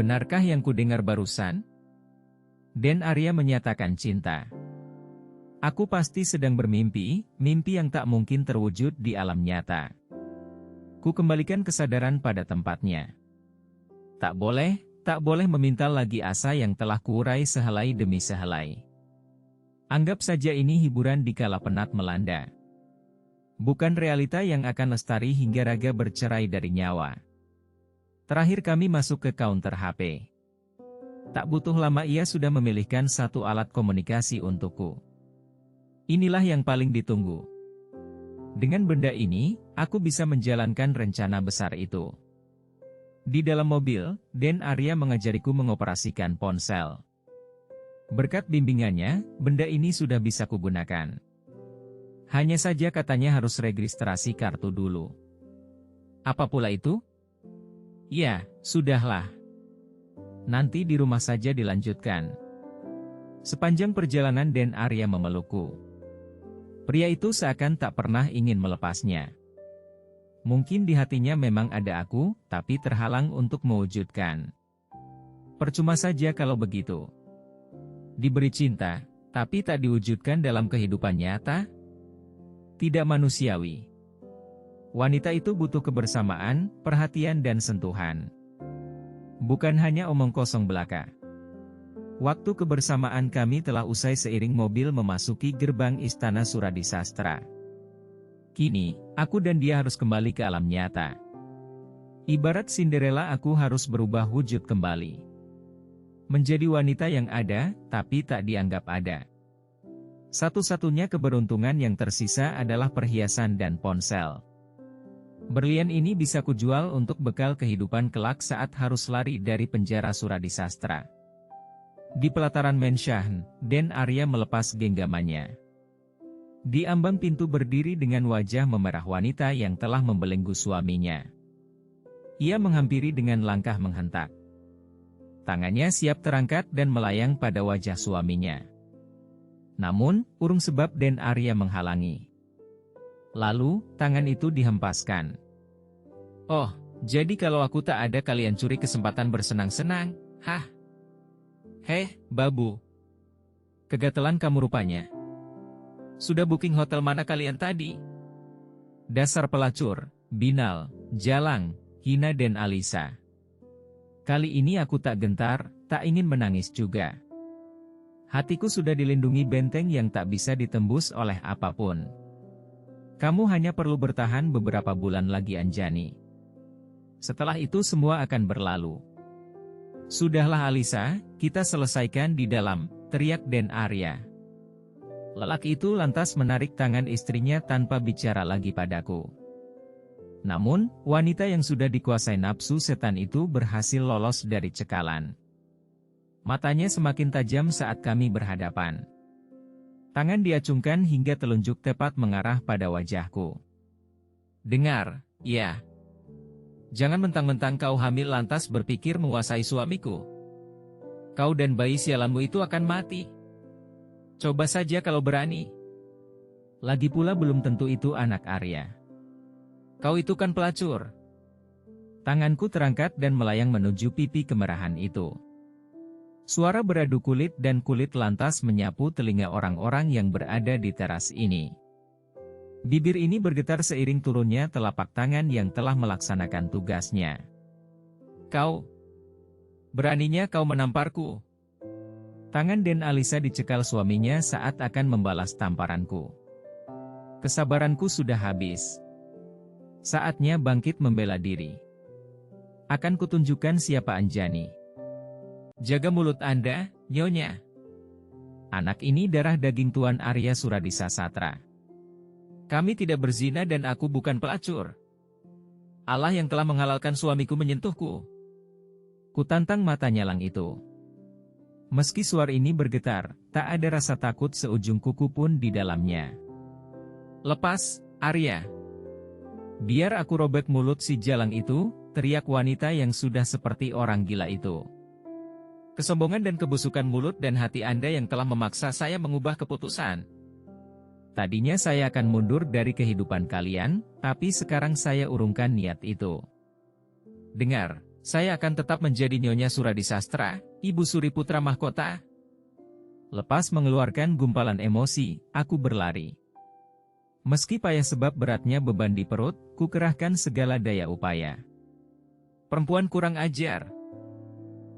Benarkah yang kudengar barusan? Den Arya menyatakan cinta. Aku pasti sedang bermimpi, mimpi yang tak mungkin terwujud di alam nyata. Ku kembalikan kesadaran pada tempatnya. Tak boleh memintal lagi asa yang telah kuurai sehelai demi sehelai. Anggap saja ini hiburan di kala penat melanda. Bukan realita yang akan lestari hingga raga bercerai dari nyawa. Terakhir kami masuk ke counter HP. Tak butuh lama ia sudah memilihkan satu alat komunikasi untukku. Inilah yang paling ditunggu. Dengan benda ini, aku bisa menjalankan rencana besar itu. Di dalam mobil, Den Arya mengajariku mengoperasikan ponsel. Berkat bimbingannya, benda ini sudah bisa kugunakan. Hanya saja katanya harus registrasi kartu dulu. Apa pula itu? Ya, sudahlah. Nanti di rumah saja dilanjutkan. Sepanjang perjalanan Den Arya memelukku. Pria itu seakan tak pernah ingin melepasnya. Mungkin di hatinya memang ada aku, tapi terhalang untuk mewujudkan. Percuma saja kalau begitu. Diberi cinta, tapi tak diwujudkan dalam kehidupan nyata? Tidak manusiawi. Wanita itu butuh kebersamaan, perhatian dan sentuhan. Bukan hanya omong kosong belaka. Waktu kebersamaan kami telah usai seiring mobil memasuki gerbang Istana Suradisastra. Kini, aku dan dia harus kembali ke alam nyata. Ibarat Cinderella aku harus berubah wujud kembali. Menjadi wanita yang ada, tapi tak dianggap ada. Satu-satunya keberuntungan yang tersisa adalah perhiasan dan ponsel. Berlian ini bisa kujual untuk bekal kehidupan kelak saat harus lari dari penjara Suradisastra. Di pelataran Mensyahn, Den Arya melepas genggamannya. Di ambang pintu berdiri dengan wajah memerah wanita yang telah membelenggu suaminya. Ia menghampiri dengan langkah menghentak. Tangannya siap terangkat dan melayang pada wajah suaminya. Namun, urung sebab Den Arya menghalangi. Lalu, tangan itu dihempaskan. Oh, jadi kalau aku tak ada kalian curi kesempatan bersenang-senang, hah? Heh, babu. Kegatelan kamu rupanya. Sudah booking hotel mana kalian tadi? Dasar pelacur, binal, jalang, hina Den Alisa. Kali ini aku tak gentar, tak ingin menangis juga. Hatiku sudah dilindungi benteng yang tak bisa ditembus oleh apapun. Kamu hanya perlu bertahan beberapa bulan lagi Anjani. Setelah itu semua akan berlalu. Sudahlah Alisa, kita selesaikan di dalam, teriak Den Arya. Lelaki itu lantas menarik tangan istrinya tanpa bicara lagi padaku. Namun, wanita yang sudah dikuasai nafsu setan itu berhasil lolos dari cekalan. Matanya semakin tajam saat kami berhadapan. Tangan diacungkan hingga telunjuk tepat mengarah pada wajahku. Dengar, ya. Jangan mentang-mentang kau hamil lantas berpikir menguasai suamiku. Kau dan bayi sialanmu itu akan mati. Coba saja kalau berani. Lagi pula belum tentu itu anak Arya. Kau itu kan pelacur. Tanganku terangkat dan melayang menuju pipi kemerahan itu. Suara beradu kulit dan kulit lantas menyapu telinga orang-orang yang berada di teras ini. Bibir ini bergetar seiring turunnya telapak tangan yang telah melaksanakan tugasnya. Kau, beraninya kau menamparku. Tangan Den Alisa dicekal suaminya saat akan membalas tamparanku. Kesabaranku sudah habis. Saatnya bangkit membela diri. Akan kutunjukkan siapa Anjani. Jaga mulut Anda, Nyonya. Anak ini darah daging Tuan Arya Suradisastra. Kami tidak berzina dan aku bukan pelacur. Allah yang telah menghalalkan suamiku menyentuhku. Kutantang mata nyalang itu. Meski suara ini bergetar, tak ada rasa takut seujung kuku pun di dalamnya. Lepas, Arya. Biar aku robek mulut si jalang itu, teriak wanita yang sudah seperti orang gila itu. Kesombongan dan kebusukan mulut dan hati Anda yang telah memaksa saya mengubah keputusan. Tadinya saya akan mundur dari kehidupan kalian, tapi sekarang saya urungkan niat itu. Dengar, Saya akan tetap menjadi Nyonya Suradisastra, Ibu Suri Putra Mahkota. Lepas mengeluarkan gumpalan emosi, aku berlari. Meski payah sebab beratnya beban di perut, ku kerahkan segala daya upaya. Perempuan kurang ajar.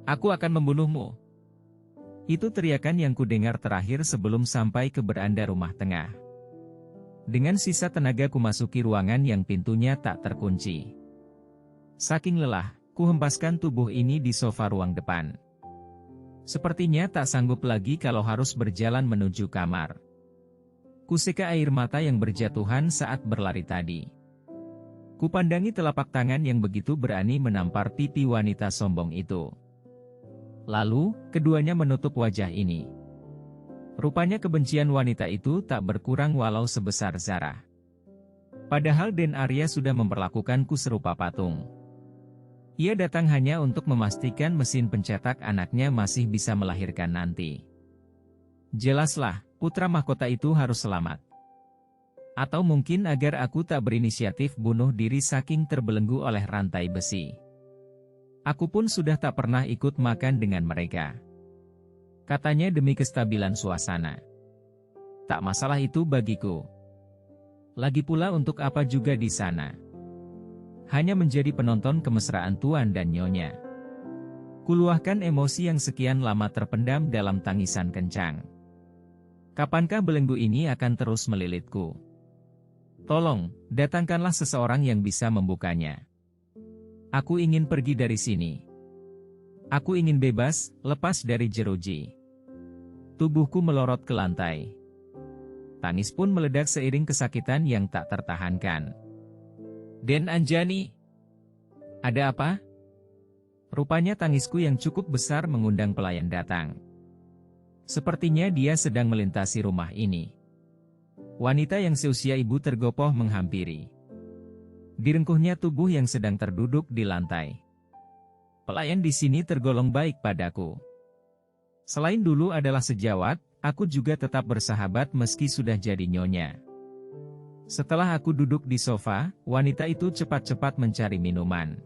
Aku akan membunuhmu. Itu teriakan yang kudengar terakhir sebelum sampai ke beranda rumah tengah. Dengan sisa tenaga ku masuki ruangan yang pintunya tak terkunci. Saking lelah, ku hempaskan tubuh ini di sofa ruang depan. Sepertinya tak sanggup lagi kalau harus berjalan menuju kamar. Kuseka air mata yang berjatuhan saat berlari tadi. Kupandangi telapak tangan yang begitu berani menampar pipi wanita sombong itu. Lalu, keduanya menutup wajah ini. Rupanya kebencian wanita itu tak berkurang walau sebesar zarah. Padahal Den Arya sudah memperlakukanku serupa patung. Ia datang hanya untuk memastikan mesin pencetak anaknya masih bisa melahirkan nanti. Jelaslah, putra mahkota itu harus selamat. Atau mungkin agar aku tak berinisiatif bunuh diri saking terbelenggu oleh rantai besi. Aku pun sudah tak pernah ikut makan dengan mereka. Katanya demi kestabilan suasana. Tak masalah itu bagiku. Lagi pula untuk apa juga di sana. Hanya menjadi penonton kemesraan tuan dan nyonya. Kuluahkan emosi yang sekian lama terpendam dalam tangisan kencang. Kapankah belenggu ini akan terus melilitku? Tolong, datangkanlah seseorang yang bisa membukanya. Aku ingin pergi dari sini. Aku ingin bebas, lepas dari jeruji. Tubuhku melorot ke lantai. Tangis pun meledak seiring kesakitan yang tak tertahankan. Den Anjani. Ada apa? Rupanya tangisku yang cukup besar mengundang pelayan datang. Sepertinya dia sedang melintasi rumah ini. Wanita yang seusia ibu tergopoh menghampiri. Direngkuhnya tubuh yang sedang terduduk di lantai. Pelayan di sini tergolong baik padaku. Selain dulu adalah sejawat, aku juga tetap bersahabat meski sudah jadi nyonya. Setelah aku duduk di sofa, wanita itu cepat-cepat mencari minuman.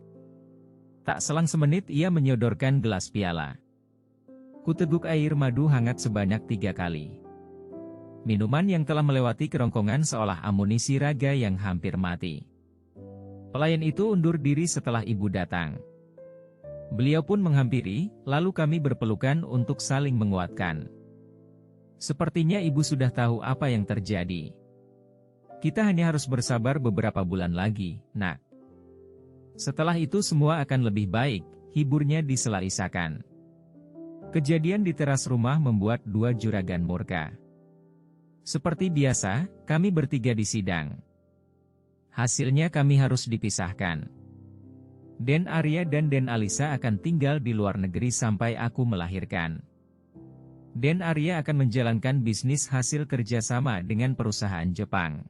Tak selang semenit ia menyodorkan gelas piala. Kuteguk air madu hangat sebanyak 3 kali. Minuman yang telah melewati kerongkongan seolah amunisi raga yang hampir mati. Pelayan itu undur diri setelah ibu datang. Beliau pun menghampiri, lalu kami berpelukan untuk saling menguatkan. Sepertinya ibu sudah tahu apa yang terjadi. Kita hanya harus bersabar beberapa bulan lagi, nak. Setelah itu semua akan lebih baik, hiburnya disela-isakan. Kejadian di teras rumah membuat dua juragan murka. Seperti biasa, kami bertiga di sidang. Hasilnya kami harus dipisahkan. Den Arya dan Den Alisa akan tinggal di luar negeri sampai aku melahirkan. Den Arya akan menjalankan bisnis hasil kerjasama dengan perusahaan Jepang.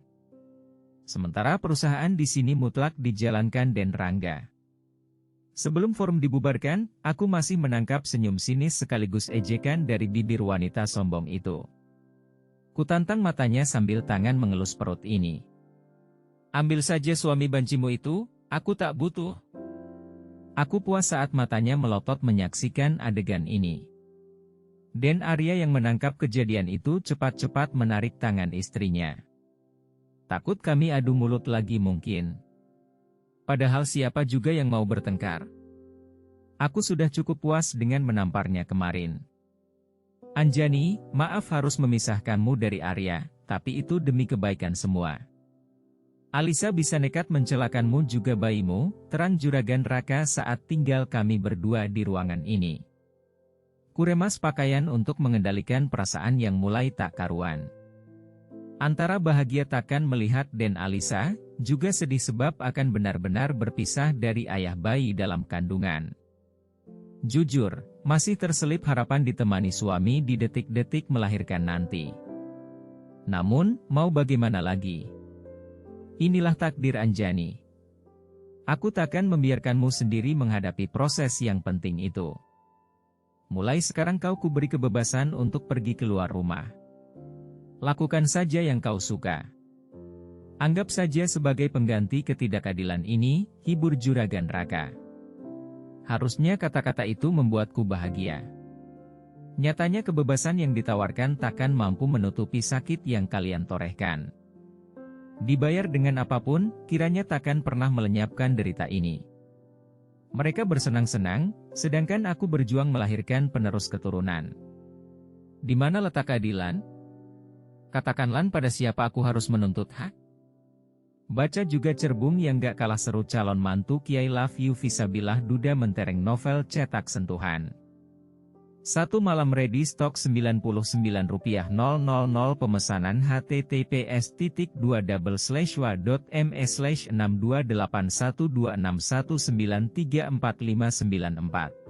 Sementara perusahaan di sini mutlak dijalankan Den Rangga. Sebelum forum dibubarkan, aku masih menangkap senyum sinis sekaligus ejekan dari bibir wanita sombong itu. Kutantang matanya sambil tangan mengelus perut ini. Ambil saja suami bancimu itu, aku tak butuh. Aku puas saat matanya melotot menyaksikan adegan ini. Den Arya yang menangkap kejadian itu cepat-cepat menarik tangan istrinya. Takut kami adu mulut lagi mungkin. Padahal siapa juga yang mau bertengkar? Aku sudah cukup puas dengan menamparnya kemarin. Anjani, maaf harus memisahkanmu dari Arya, tapi itu demi kebaikan semua. Alisa bisa nekat mencelakanmu juga bayimu, terang juragan Raka saat tinggal kami berdua di ruangan ini. Kuremas pakaian untuk mengendalikan perasaan yang mulai tak karuan. Antara bahagia takkan melihat Den Alisa, juga sedih sebab akan benar-benar berpisah dari ayah bayi dalam kandungan. Jujur, masih terselip harapan ditemani suami di detik-detik melahirkan nanti. Namun, mau bagaimana lagi? Inilah takdir Anjani. Aku takkan membiarkanmu sendiri menghadapi proses yang penting itu. Mulai sekarang kau kuberi kebebasan untuk pergi keluar rumah. Lakukan saja yang kau suka. Anggap saja sebagai pengganti ketidakadilan ini, hibur juragan Raka. Harusnya kata-kata itu membuatku bahagia. Nyatanya kebebasan yang ditawarkan takkan mampu menutupi sakit yang kalian torehkan. Dibayar dengan apapun, kiranya takkan pernah melenyapkan derita ini. Mereka bersenang-senang, sedangkan aku berjuang melahirkan penerus keturunan. Di mana letak keadilan? Katakanlah pada siapa aku harus menuntut hak? Baca juga cerbung yang gak kalah seru calon mantu Kiai Love You Visabilah Duda mentereng novel cetak sentuhan. Satu malam ready stock Rp99.000 pemesanan https://wa.me/6281261934594